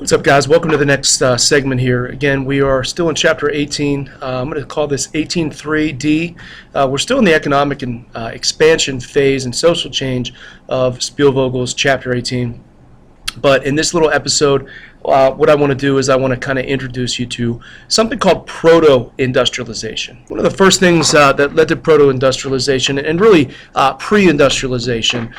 What's up, guys? Welcome to the next segment here. Again, we are still in Chapter 18. I'm going to call this 18.3D. We're still in the economic and expansion phase and social change of Spielvogel's Chapter 18. But in this little episode, what I want to do is I want to kind of introduce you to something called Proto Industrialization. One of the first things that led to Proto Industrialization and really pre-industrialization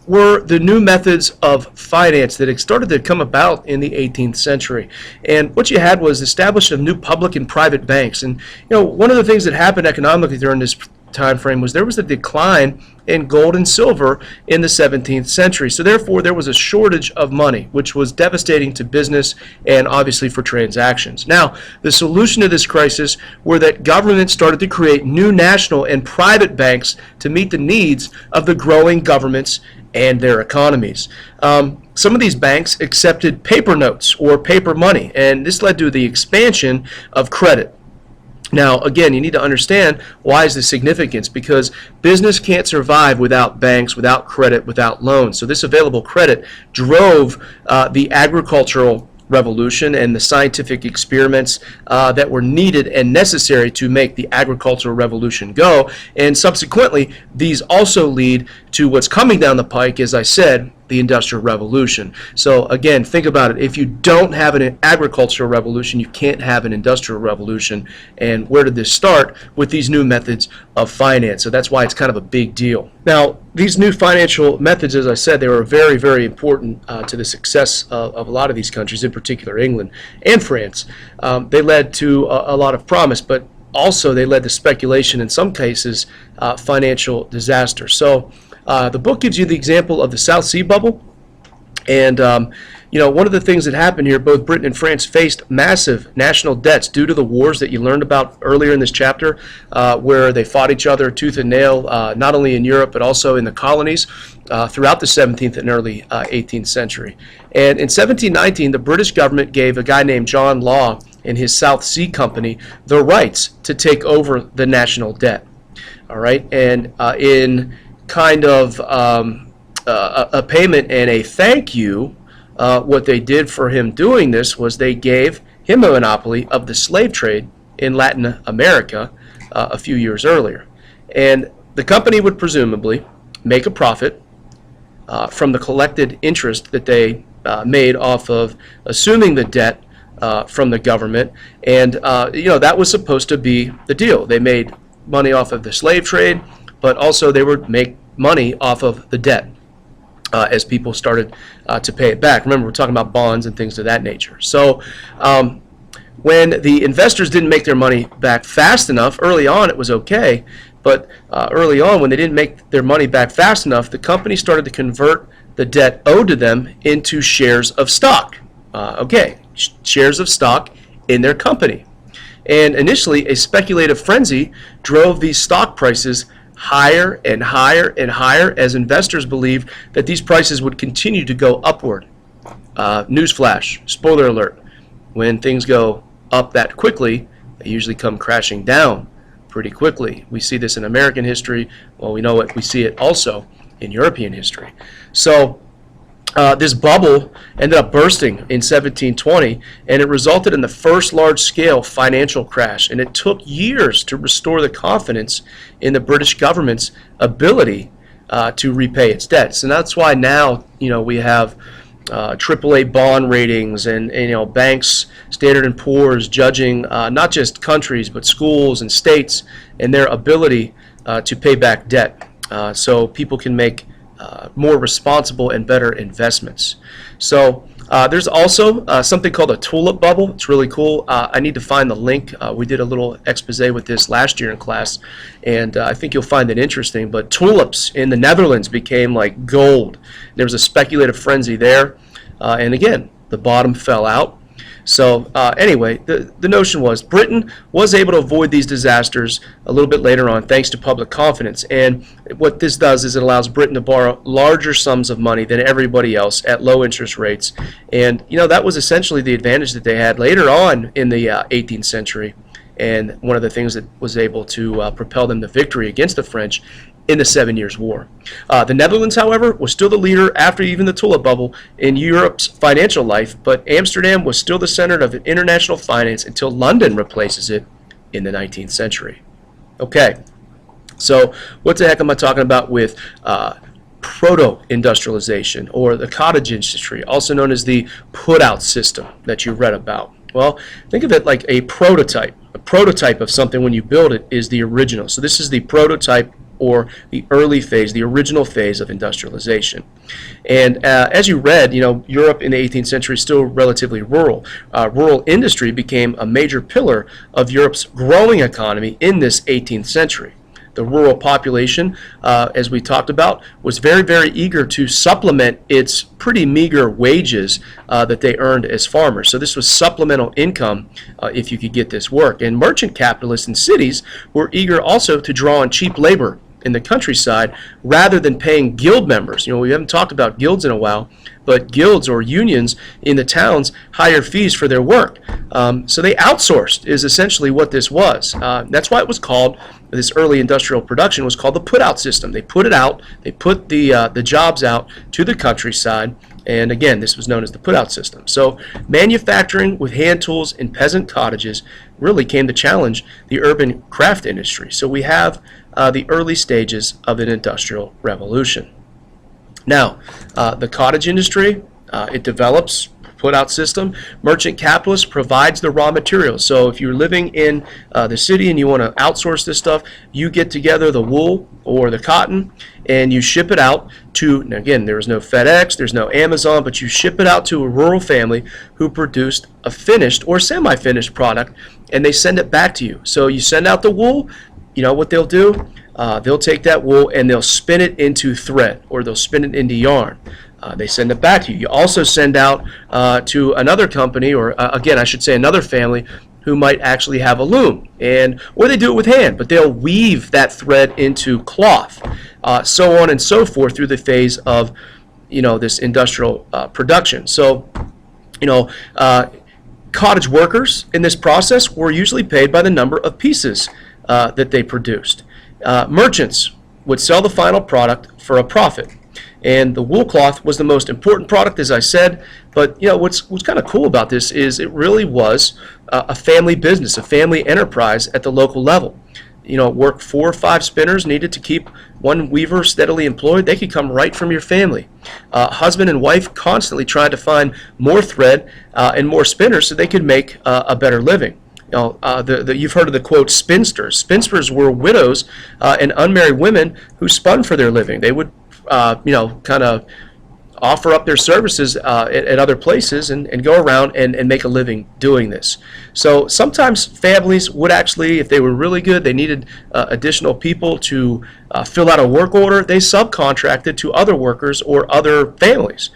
were the new methods of finance that had started to come about in the 18th century. And what you had was establishment of new public and private banks. And one of the things that happened economically during this time frame was there was a decline in gold and silver in the 17th century. So therefore there was a shortage of money, which was devastating to business and obviously for transactions. Now, the solution to this crisis were that governments started to create new national and private banks to meet the needs of the growing governments and their economies. Some of these banks accepted paper notes or paper money, and this led to the expansion of credit. Now, again, you need to understand why is this significance, because business can't survive without banks, without credit, without loans. So this available credit drove the agricultural revolution and the scientific experiments that were needed and necessary to make the agricultural revolution go. And subsequently, these also lead to what's coming down the pike, as I said, the Industrial Revolution. So again, think about it. If you don't have an agricultural revolution, you can't have an industrial revolution. And where did this start? With these new methods of finance. So that's why it's kind of a big deal. Now, these new financial methods, as I said, they were very, very important to the success of a lot of these countries, in particular England and France. They led to a lot of promise, but also they led to speculation, in some cases, financial disaster. So the book gives you the example of the South Sea bubble, and one of the things that happened here, both Britain and France faced massive national debts due to the wars that you learned about earlier in this chapter, where they fought each other tooth and nail, not only in Europe but also in the colonies throughout the 17th and early 18th century. And in 1719, the British government gave a guy named John Law and his South Sea Company the rights to take over the national debt. All right, and in kind of a payment and a thank you, what they did for him doing this was they gave him a monopoly of the slave trade in Latin America a few years earlier. And the company would presumably make a profit from the collected interest that they made off of assuming the debt from the government. And that was supposed to be the deal. They made money off of the slave trade, but also they would make money off of the debt as people started to pay it back. Remember, we're talking about bonds and things of that nature. So when the investors didn't make their money back fast enough, early on it was okay, but early on when they didn't make their money back fast enough, the company started to convert the debt owed to them into shares of stock. Shares of stock in their company. And initially, a speculative frenzy drove these stock prices higher and higher and higher as investors believed that these prices would continue to go upward. Newsflash, spoiler alert, when things go up that quickly, they usually come crashing down pretty quickly. We see this in American history. Well, we know it. We see it also in European history. So this bubble ended up bursting in 1720, and it resulted in the first large-scale financial crash. And it took years to restore the confidence in the British government's ability to repay its debts. And that's why now, we have AAA bond ratings and banks, Standard & Poor's judging not just countries but schools and states and their ability to pay back debt, so people can make more responsible and better investments. So there's also something called a tulip bubble. It's really cool. I need to find the link. We did a little expose with this last year in class, and I think you'll find it interesting. But tulips in the Netherlands became like gold. There was a speculative frenzy there, and again, the bottom fell out. So anyway, the notion was Britain was able to avoid these disasters a little bit later on thanks to public confidence. And what this does is it allows Britain to borrow larger sums of money than everybody else at low interest rates. And that was essentially the advantage that they had later on in the 18th century. And one of the things that was able to propel them to victory against the French in the 7 Years' War. The Netherlands, however, was still the leader after even the tulip bubble in Europe's financial life, but Amsterdam was still the center of international finance until London replaces it in the 19th century. Okay, so what the heck am I talking about with Proto Industrialization, or the cottage industry, also known as the put-out system that you read about? Well, think of it like a prototype. A prototype of something, when you build it, is the original. So this is the prototype, or the early phase, the original phase of industrialization. And as you read, Europe in the 18th century is still relatively rural. Rural industry became a major pillar of Europe's growing economy in this 18th century. The rural population, as we talked about, was very, very eager to supplement its pretty meager wages that they earned as farmers. So this was supplemental income if you could get this work. And merchant capitalists in cities were eager also to draw on cheap labor in the countryside rather than paying guild members. We haven't talked about guilds in a while, but guilds or unions in the towns higher fees for their work. So they outsourced is essentially what this was. That's why it was called, this early industrial production was called the put-out system. They put it out, they put the jobs out to the countryside, and again, this was known as the put-out system. So manufacturing with hand tools in peasant cottages really came to challenge the urban craft industry. So we have the early stages of an industrial revolution. Now, the cottage industry, it develops put-out system. Merchant capitalist provides the raw materials. So if you're living in the city and you want to outsource this stuff, you get together the wool or the cotton and you ship it out to, now again, there's no FedEx, there's no Amazon, but you ship it out to a rural family who produced a finished or semi-finished product, and they send it back to you. So you send out the wool. You know what they'll do? They'll take that wool and they'll spin it into thread, or they'll spin it into yarn. They send it back to you. You also send out to another company, or again, I should say another family, who might actually have a loom, or they do it with hand, but they'll weave that thread into cloth, so on and so forth through the phase of, this industrial production. So, cottage workers in this process were usually paid by the number of pieces that they produced. Merchants would sell the final product for a profit. And the wool cloth was the most important product, as I said. But what's kind of cool about this is it really was a family business, a family enterprise at the local level. Work 4 or 5 spinners needed to keep one weaver steadily employed. They could come right from your family. Husband and wife constantly tried to find more thread and more spinners so they could make a better living. You've heard of the quote spinsters. Spinsters were widows and unmarried women who spun for their living. They would kind of offer up their services at other places and go around and make a living doing this. So sometimes families would actually, if they were really good, they needed additional people to fill out a work order, they subcontracted to other workers or other families.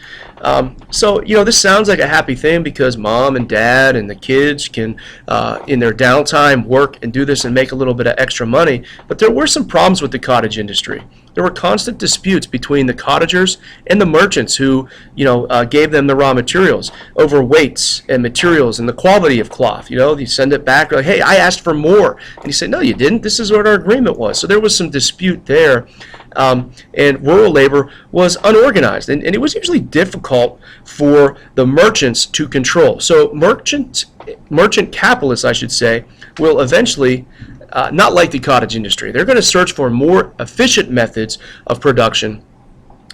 So this sounds like a happy thing because mom and dad and the kids can, in their downtime, work and do this and make a little bit of extra money. But there were some problems with the cottage industry. There were constant disputes between the cottagers and the merchants who, gave them the raw materials over weights and materials and the quality of cloth. You send it back, like, hey, I asked for more. And you say, no, you didn't. This is what our agreement was. So there was some dispute there. And rural labor was unorganized, and it was usually difficult for the merchants to control. So merchant capitalists, I should say, will eventually, not like the cottage industry, they're going to search for more efficient methods of production.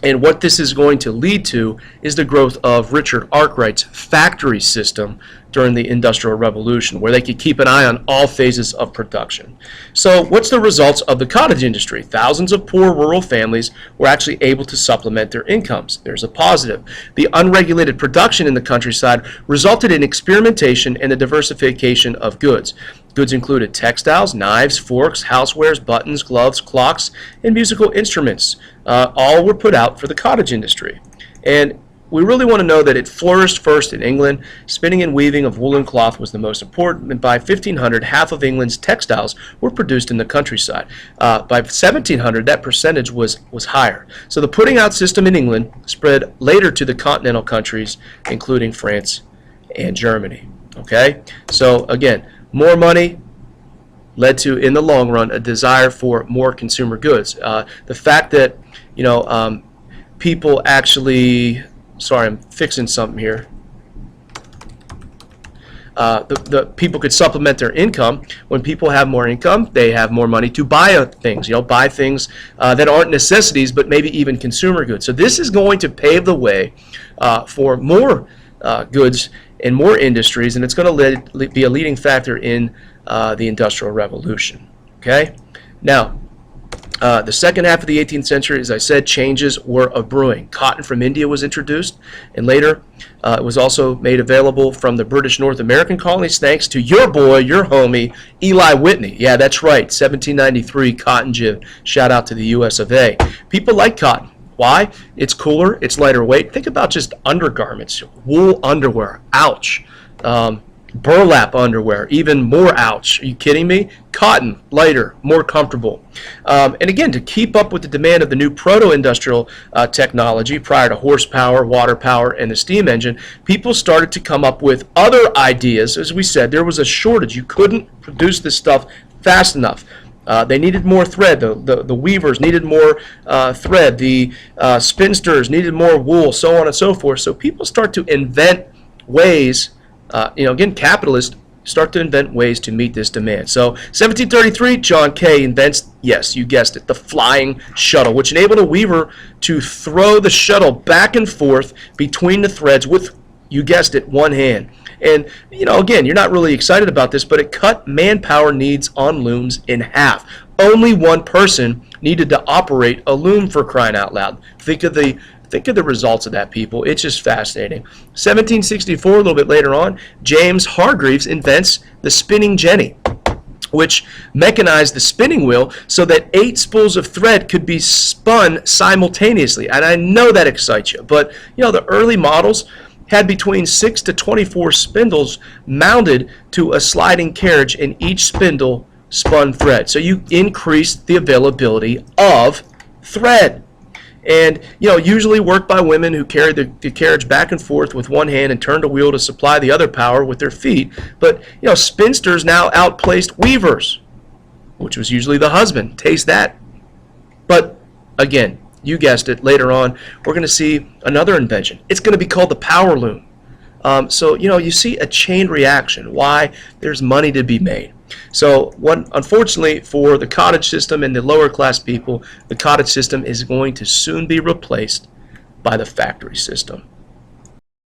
And what this is going to lead to is the growth of Richard Arkwright's factory system during the Industrial Revolution, where they could keep an eye on all phases of production. So what's the results of the cottage industry? Thousands of poor rural families were actually able to supplement their incomes. There's a positive. The unregulated production in the countryside resulted in experimentation and the diversification of goods. Goods included textiles, knives, forks, housewares, buttons, gloves, clocks, and musical instruments. All were put out for the cottage industry. And we really want to know that it flourished first in England. Spinning and weaving of woolen cloth was the most important, and by 1500, half of England's textiles were produced in the countryside. By 1700, that percentage was higher. So the putting out system in England spread later to the continental countries, including France and Germany. Okay? So again, more money, led to, in the long run, a desire for more consumer goods. The fact that, people actually, sorry, I'm fixing something here. The people could supplement their income. When people have more income, they have more money to buy things, buy things that aren't necessities, but maybe even consumer goods. So this is going to pave the way for more goods and more industries, and it's going to be a leading factor in the Industrial Revolution. Okay? Now, the second half of the 18th century, as I said, changes were brewing. Cotton from India was introduced, and later it was also made available from the British North American colonies, thanks to your boy, your homie, Eli Whitney. Yeah, that's right, 1793 cotton gin. Shout out to the US of A. People like cotton. Why? It's cooler, it's lighter weight. Think about just undergarments, wool underwear, ouch. Burlap underwear, even more ouch. Are you kidding me? Cotton, lighter, more comfortable. And again, to keep up with the demand of the new proto-industrial technology prior to horsepower, water power, and the steam engine, people started to come up with other ideas. As we said, there was a shortage. You couldn't produce this stuff fast enough. They needed more thread. The weavers needed more thread. The spinsters needed more wool, so on and so forth. So people start to invent ways. Again, capitalists start to invent ways to meet this demand. So 1733, John Kay invents, yes, you guessed it, the flying shuttle, which enabled a weaver to throw the shuttle back and forth between the threads with, you guessed it, one hand. And, again, you're not really excited about this, but it cut manpower needs on looms in half. Only one person needed to operate a loom, for crying out loud. Think of the results of that, people. It's just fascinating. 1764, a little bit later on, James Hargreaves invents the spinning jenny, which mechanized the spinning wheel so that 8 spools of thread could be spun simultaneously. And I know that excites you, but the early models had between 6 to 24 spindles mounted to a sliding carriage, and each spindle spun thread. So you increased the availability of thread. And, usually worked by women who carried the carriage back and forth with one hand and turned a wheel to supply the other power with their feet. But, spinsters now outplaced weavers, which was usually the husband. Taste that. But, again, you guessed it, later on, we're going to see another invention. It's going to be called the power loom. So, you see a chain reaction. Why? There's money to be made. So, unfortunately for the cottage system and the lower class people, the cottage system is going to soon be replaced by the factory system.